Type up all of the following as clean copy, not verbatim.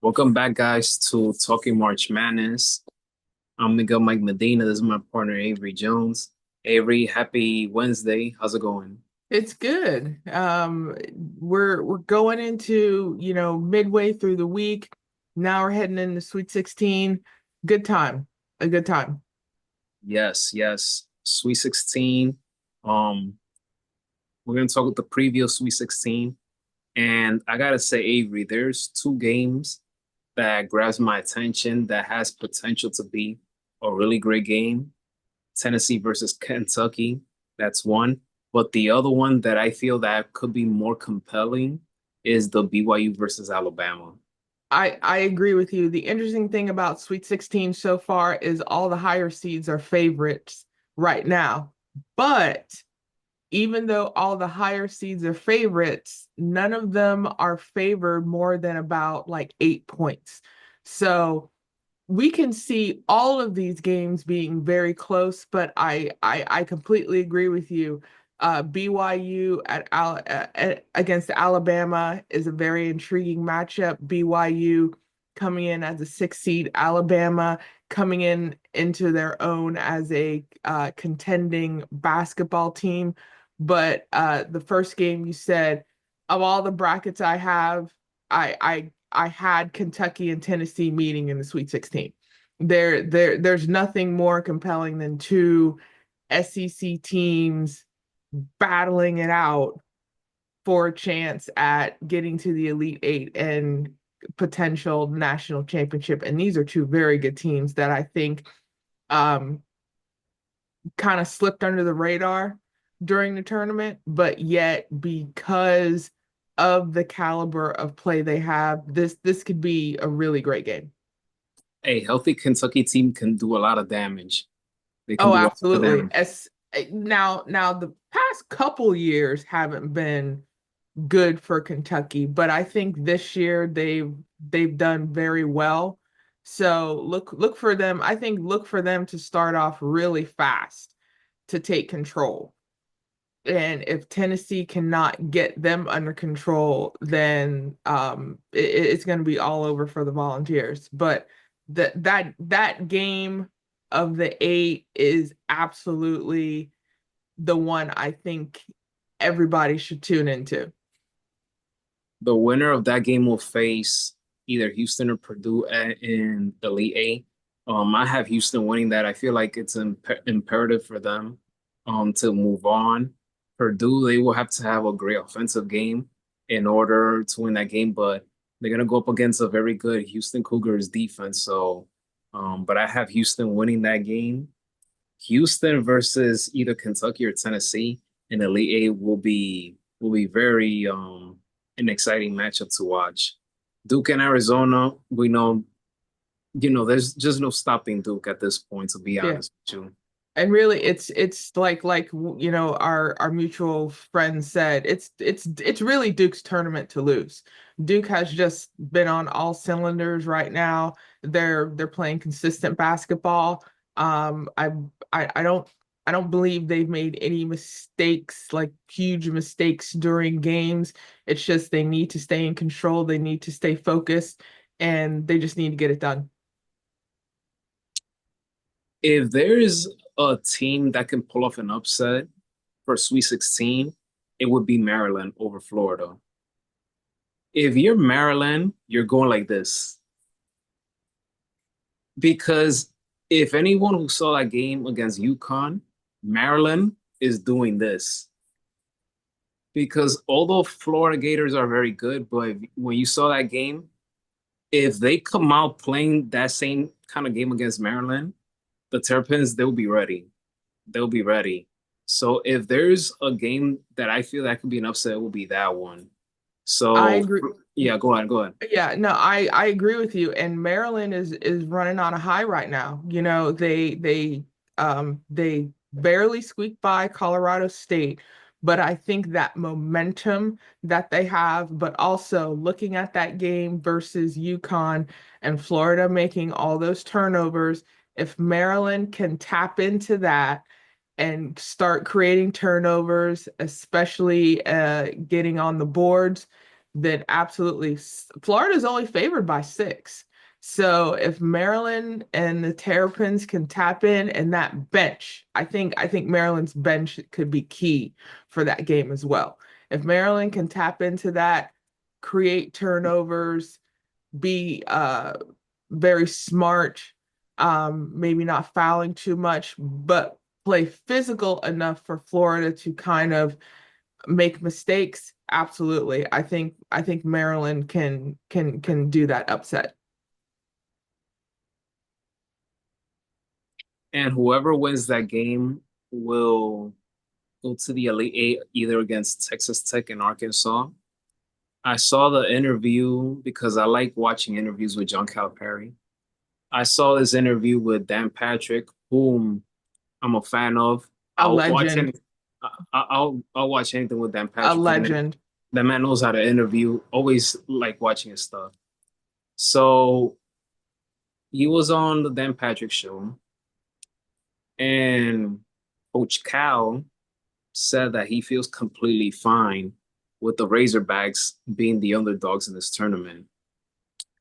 Welcome back, guys, to Talking March Madness. I'm Miguel Mike Medina. This is my partner, Avery Jones. Avery, happy Wednesday. How's it going? It's good. We're going into, midway through the week. Now we're heading into Sweet 16. Good time. A good time. Yes, yes. Sweet 16. Um, we're gonna talk with the preview of Sweet 16. And I gotta say, Avery, there's two games that grabs my attention that has potential to be a really great game. Tennessee versus Kentucky. That's one. But the other one that I feel that could be more compelling is the BYU versus Alabama. I agree with you. The interesting thing about Sweet 16 so far is all the higher seeds are favorites right now. But even though all the higher seeds are favorites, none of them are favored more than about like 8 points. So we can see all of these games being very close, but I completely agree with you. BYU against Alabama is a very intriguing matchup. BYU coming in as a 6 seed, Alabama coming in into their own as a contending basketball team. But the first game you said, of all the brackets I have, I had Kentucky and Tennessee meeting in the Sweet 16. There's nothing more compelling than two SEC teams battling it out for a chance at getting to the Elite Eight and potential national championship. And these are two very good teams that I think um, kind of slipped under the radar during the tournament, but yet because of the caliber of play they have, this could be a really great game. A healthy Kentucky team can do a lot of damage. They can Oh, do a lot of absolutely. damage. Now the past couple years haven't been good for Kentucky, but I think this year they've done very well. So look for them. I think look for them to start off really fast to take control. And if Tennessee cannot get them under control, then it's going to be all over for the Volunteers. But that game of the eight is absolutely the one I think everybody should tune into. The winner of that game will face either Houston or Purdue in the Elite Eight. I have Houston winning that. I feel like it's imperative for them to move on. Purdue, they will have to have a great offensive game in order to win that game, but they're gonna go up against a very good Houston Cougars defense. So, but I have Houston winning that game. Houston versus either Kentucky or Tennessee in the Elite Eight will be very an exciting matchup to watch. Duke and Arizona, we know, there's just no stopping Duke at this point, to be Yeah. honest with you. And really it's like our mutual friend said, it's really Duke's tournament to lose. Duke has just been on all cylinders right now. They're playing consistent basketball. I don't believe they've made any mistakes, like huge mistakes during games. It's just they need to stay in control, they need to stay focused, and they just need to get it done. If there is a team that can pull off an upset for Sweet 16, it would be Maryland over Florida. If you're Maryland, you're going like this. Because if anyone who saw that game against UConn, Maryland is doing this. Because although Florida Gators are very good, but when you saw that game, if they come out playing that same kind of game against Maryland, the Terrapins, they'll be ready. They'll be ready. So if there's a game that I feel that could be an upset, it will be that one. I So agree. yeah, go ahead, go ahead. Yeah, no, I agree with you. And Maryland is running on a high right now. They barely squeaked by Colorado State, but I think that momentum that they have, but also looking at that game versus UConn and Florida making all those turnovers, if Maryland can tap into that and start creating turnovers, especially getting on the boards, then absolutely. Florida's only favored by 6. So if Maryland and the Terrapins can tap in and that bench, I think Maryland's bench could be key for that game as well. If Maryland can tap into that, create turnovers, be very smart, maybe not fouling too much, but play physical enough for Florida to kind of make mistakes. Absolutely. I think Maryland can do that upset. And whoever wins that game will go to the Elite Eight either against Texas Tech and Arkansas. I saw the interview because I like watching interviews with John Calipari. I saw this interview with Dan Patrick, whom I'm a fan of. A I'll watch any, legend, I'll watch anything with Dan a Patrick. legend. That man knows how to interview. Always like watching his stuff. So he was on the Dan Patrick show, and Coach Cal said that he feels completely fine with the Razorbacks being the underdogs in this tournament.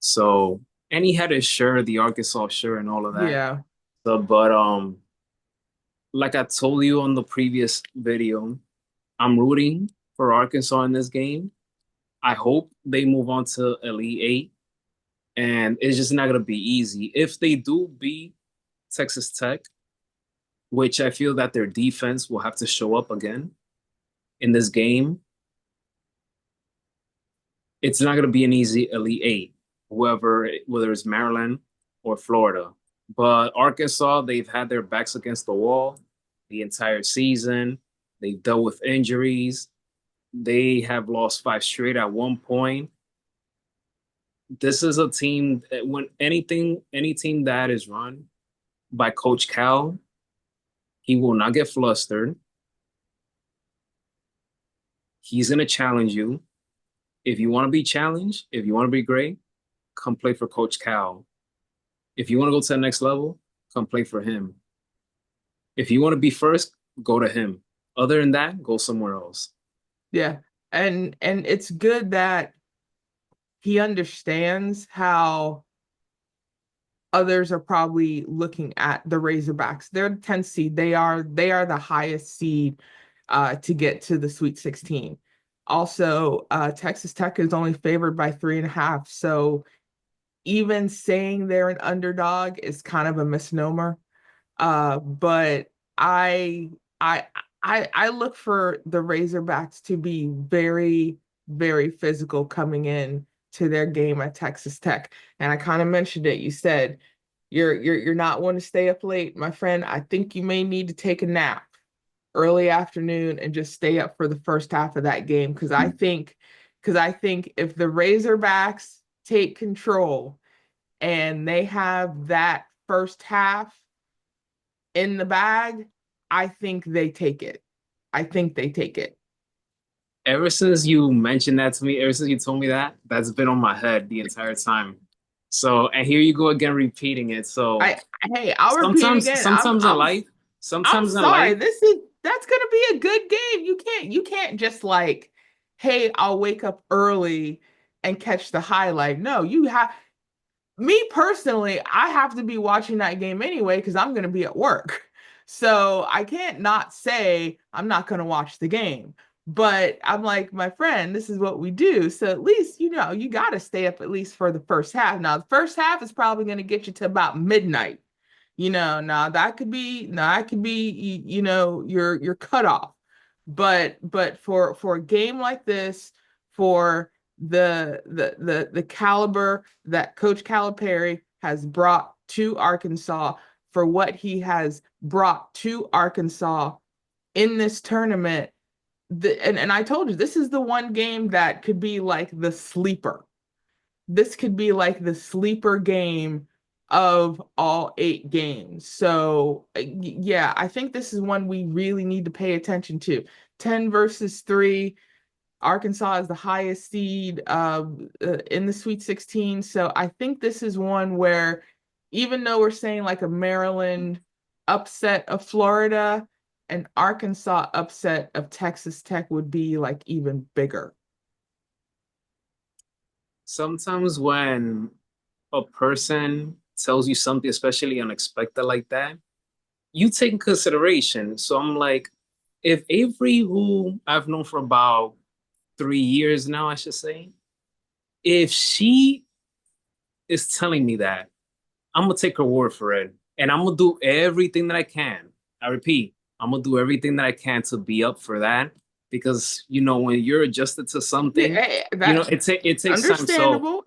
So, and he had his shirt, the Arkansas shirt, and all of that. Yeah. So, but like I told you on the previous video, I'm rooting for Arkansas in this game. I hope they move on to Elite Eight, and it's just not gonna be easy. If they do beat Texas Tech, which I feel that their defense will have to show up again in this game, it's not going to be an easy Elite Eight, whether it's Maryland or Florida. But Arkansas, they've had their backs against the wall the entire season. They've dealt with injuries. They have lost 5 straight at one point. This is a team that when any team that is run by Coach Cal, he will not get flustered. He's going to challenge you. If you want to be challenged, if you want to be great, come play for Coach Cal. If you want to go to the next level, come play for him. If you want to be first, go to him. Other than that, go somewhere else. Yeah. And it's good that he understands how others are probably looking at the Razorbacks. They're the 10th seed. They are the highest seed to get to the Sweet 16. Also, Texas Tech is only favored by 3.5. So even saying they're an underdog is kind of a misnomer. But I I look for the Razorbacks to be very, very physical coming in to their game at Texas Tech. And I kind of mentioned it. You said you're not one to stay up late, my friend. I think you may need to take a nap early afternoon and just stay up for the first half of that game because I think if the Razorbacks take control and they have that first half in the bag, I think they take it. I think they take it. Ever since you mentioned that to me, ever since you told me that, that's been on my head the entire time. So, and here you go again repeating it. So I hey, I'll repeat it sometimes, again. I'm sometimes in I'm life, I'm sometimes in sorry. life, That's gonna be a good game. You can't just like, hey, I'll wake up early and catch the highlight. No, you have me personally, I have to be watching that game anyway because I'm gonna be at work. So I can't not say I'm not gonna watch the game. But I'm like, my friend, this is what we do. So at least, you gotta stay up at least for the first half. Now, the first half is probably gonna get you to about midnight. Now that could be your cutoff. But for a game like this, for the caliber that Coach Calipari has brought to Arkansas, for what he has brought to Arkansas in this tournament, and I told you this is the one game that could be like the sleeper. This could be like the sleeper game of all 8 games. So, yeah, I think this is one we really need to pay attention to. 10 versus 3. Arkansas is the highest seed in the Sweet 16. So I think this is one where, even though we're saying like a Maryland upset of Florida, an Arkansas upset of Texas Tech would be like even bigger. sometimes when a person tells you something, especially unexpected like that, you take in consideration. So I'm like, if Avery, who I've known for about 3 years now, I should say, if she is telling me that, I'm gonna take her word for it, and I'm gonna do everything that I can. I repeat, I'm gonna do everything that I can to be up for that because when you're adjusted to Yeah, something, that it takes time. So understandable.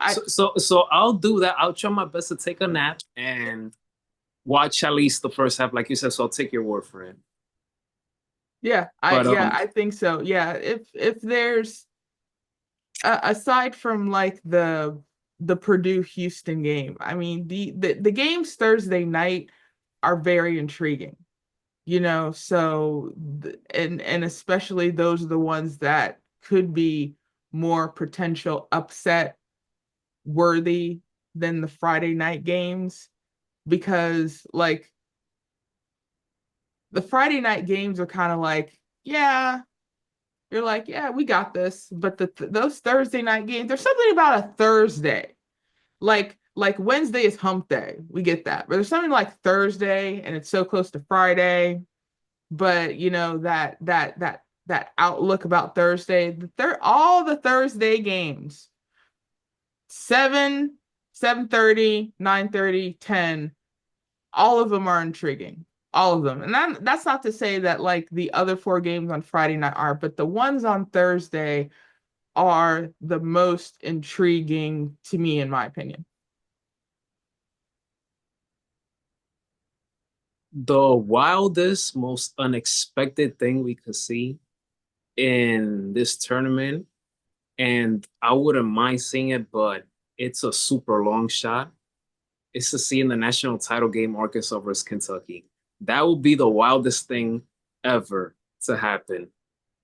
I'll do that. I'll try my best to take a nap and watch at least the first half, like you said. So I'll take your word for it. But I think so. Yeah, if there's aside from like the Purdue Houston game, I mean the games Thursday night are very intriguing. And especially those are the ones that could be more potential upset worthy than the Friday night games because like the Friday night games are kind of like, yeah, you're like, yeah, we got this. But those Thursday night games, there's something about a Thursday. Like Wednesday is hump day. We get that. But there's something like Thursday and it's so close to Friday. But that outlook about Thursday, they're all the Thursday games. 7, 7:30, 9:30, 10, all of them are intriguing. All of them. And that's not to say that like the other four games on Friday night are, but the ones on Thursday are the most intriguing to me, in my opinion. the wildest, most unexpected thing we could see in this tournament, and I wouldn't mind seeing it, but it's a super long shot. Is to see in the national title game Arkansas versus Kentucky. That would be the wildest thing ever to happen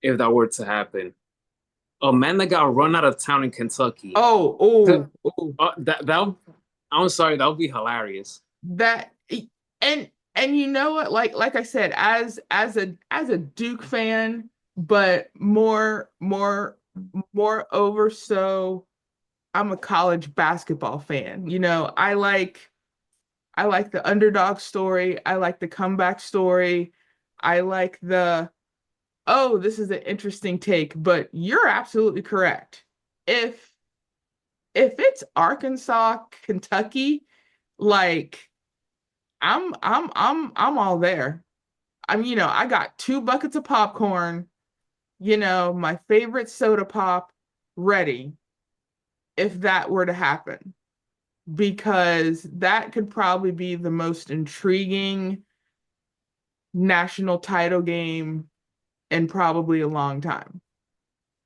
if that were to happen. A man that got run out of town in Kentucky. Oh, To, oh, oh, I'm sorry, that would be hilarious. that and you know what? Like I said, as a Duke fan, but more over so I'm a college basketball fan. I like the underdog story. I like the comeback story. I like oh, this is an interesting take, but you're absolutely correct. If if it's Arkansas, Kentucky, like I'm all there. I got 2 buckets of popcorn, my favorite soda pop ready if that were to happen, because that could probably be the most intriguing national title game in probably a long time.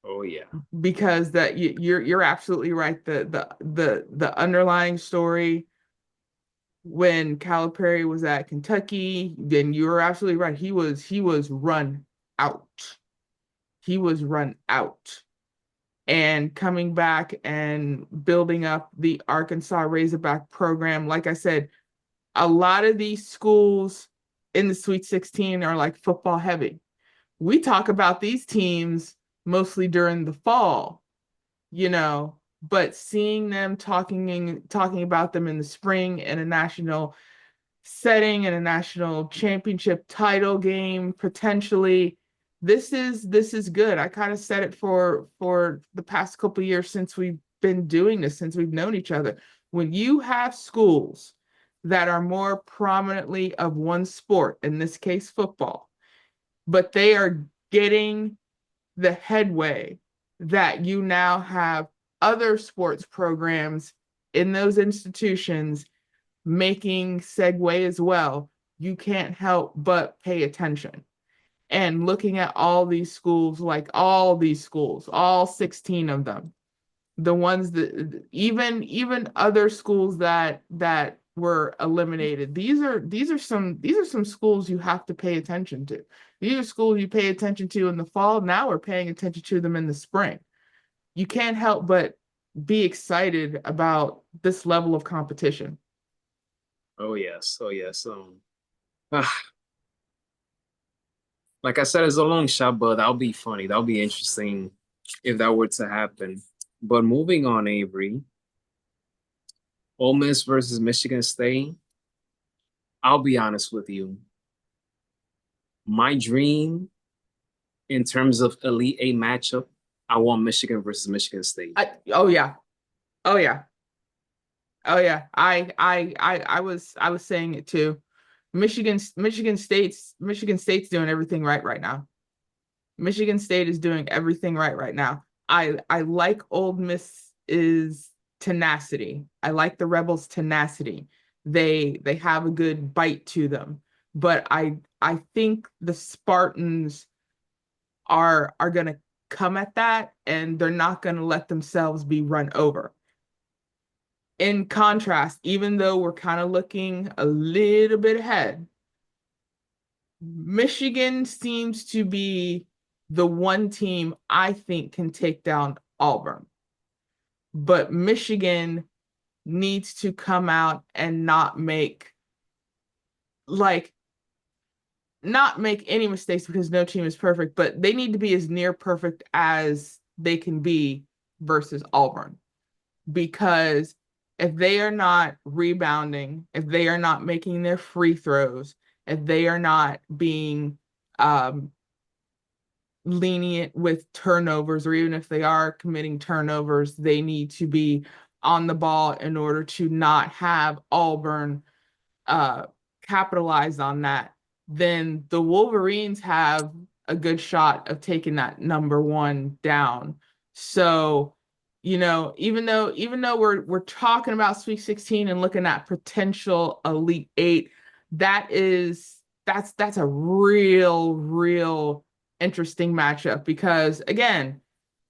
Oh yeah. Because you're absolutely right. The underlying story when Calipari was at Kentucky, then you were absolutely right. He was run out. He was run out. And coming back and building up the Arkansas Razorback program, like I said, a lot of these schools in the Sweet 16 are like football heavy. We talk about these teams mostly during the fall, but seeing them talking about them in the spring in a national setting, in a national championship title game potentially, this is good. I kind of said it for the past couple of years since we've been doing this, since we've known each other. When you have schools that are more prominently of one sport, in this case football, but they are getting the headway that you now have other sports programs in those institutions making segue as well, you can't help but pay attention. And looking at all these schools, like all these schools, all 16 of them, the ones that even other schools that were eliminated, these are some schools you have to pay attention to. These are schools you pay attention to in the fall. Now we're paying attention to them in the spring. You can't help but be excited about this level of competition. Oh yes. Oh yes. Like I said, it's a long shot, but that'll be funny. That'll be interesting if that were to happen. But moving on, Avery, Ole Miss versus Michigan State. I'll be honest with you. My dream in terms of Elite Eight matchup, I want Michigan versus Michigan State. Oh yeah. Oh yeah. Oh yeah. I was saying it too. Michigan State's doing everything right now. Michigan State is doing everything right now. I like Ole Miss's tenacity. I like the Rebels' tenacity. They have a good bite to them. But I think the Spartans are gonna come at that and they're not gonna let themselves be run over. In contrast, even though we're kind of looking a little bit ahead, Michigan seems to be the one team I think can take down Auburn. But Michigan needs to come out and like not make any mistakes because no team is perfect, but they need to be as near perfect as they can be versus Auburn. Because if they are not rebounding, if they are not making their free throws, if they are not being um, lenient with turnovers, or even if they are committing turnovers, they need to be on the ball in order to not have Auburn uh, capitalize on that. Then the Wolverines have a good shot of taking that number one down. So, even though we're talking about Sweet 16 and looking at potential Elite Eight, that's a real interesting matchup because again,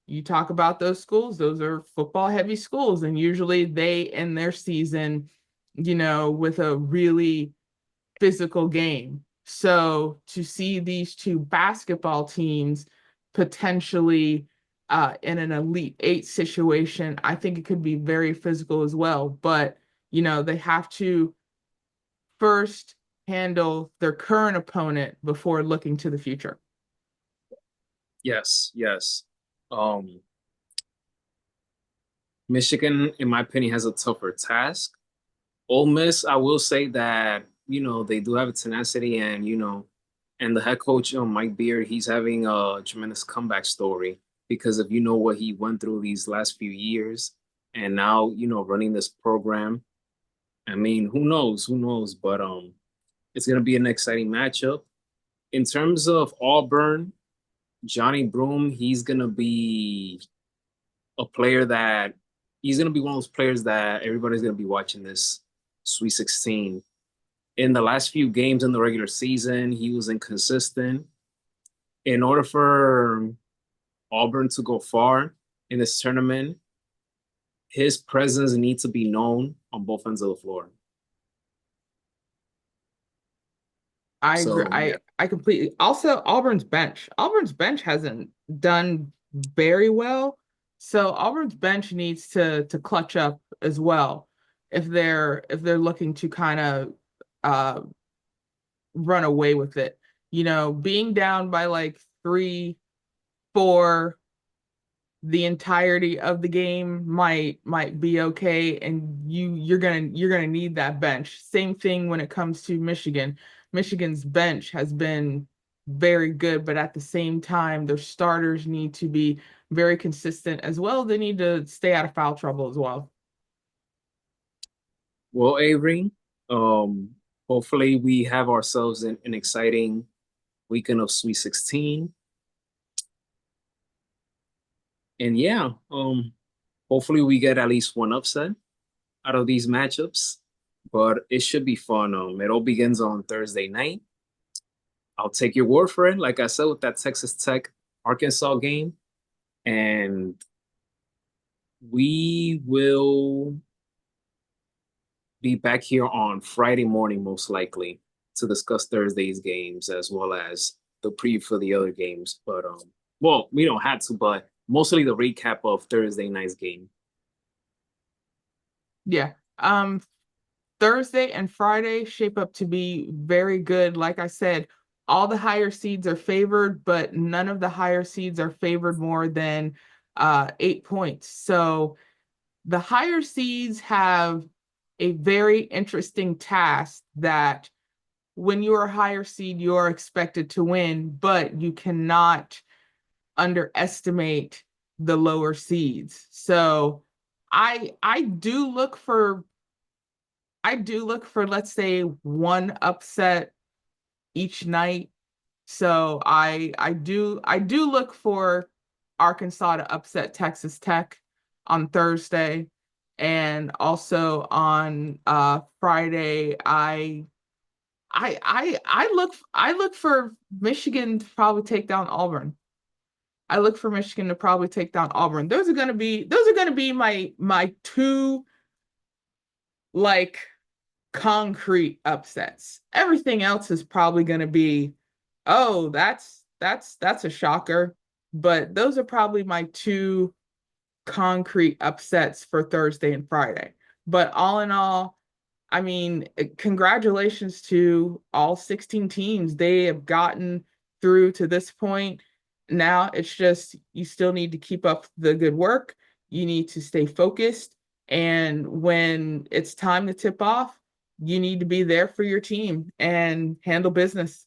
you talk about those schools, those are football heavy schools, and usually they end their season, with a really physical game. So to see these two basketball teams potentially in an Elite Eight situation, I think it could be very physical as well. But, they have to first handle their current opponent before looking to the future. Yes, yes. Um, Michigan, in my opinion, has a tougher task. Ole Miss, I will say that, they do have a tenacity and, and the head coach, Mike Beard, he's having a tremendous comeback story because of, what he went through these last few years and now, running this program. I mean, who knows? Who knows? But it's gonna be an exciting matchup. In terms of Auburn, Johnny Broom, he's gonna be one of those players that everybody's gonna be watching this Sweet 16. In the last few games in the regular season, he was inconsistent. In order for Auburn to go far in this tournament, his presence needs to be known on both ends of the floor. I agree. So yeah, I completely also Auburn's bench. Auburn's bench hasn't done very well. So Auburn's bench needs to clutch up as well if they're looking to kind of uh run away with it. Being down by like 3-4 the entirety of the game might be okay, and you're gonna need that bench. Same thing when it comes to Michigan. Michigan's bench has been very good, but at the same time, their starters need to be very consistent as well. They need to stay out of foul trouble as well. well, Avery, um, hopefully we have ourselves an exciting weekend of Sweet 16. And yeah, hopefully we get at least one upset out of these matchups. But it should be fun. It all begins on Thursday night. I'll take your word for it, like I said, with that Texas Tech Arkansas game. And we will be back here on Friday morning, most likely, to discuss Thursday's games as well as the preview for the other games. But well, we don't have to, but mostly the recap of Thursday night's game. Yeah. Thursday and Friday shape up to be very good. Like I said, all the higher seeds are favored, but none of the higher seeds are favored more than 8 points. So the higher seeds have a very interesting task that when you're a higher seed, you're expected to win, but you cannot underestimate the lower seeds. So I do look for let's say one upset each night. So I do look for Arkansas to upset Texas Tech on Thursday. And also on Friday, I look for Michigan to probably take down Auburn. I look for Michigan to probably take down Auburn. Those are gonna be my two like concrete upsets. Everything else is probably gonna be, oh, that's a shocker. But those are probably my two concrete upsets for Thursday and Friday. But all in all, I mean, congratulations to all 16 teams. They have gotten through to this point. Now it's just you still need to keep up the good work. You need to stay focused. And when it's time to tip off, you need to be there for your team and handle business.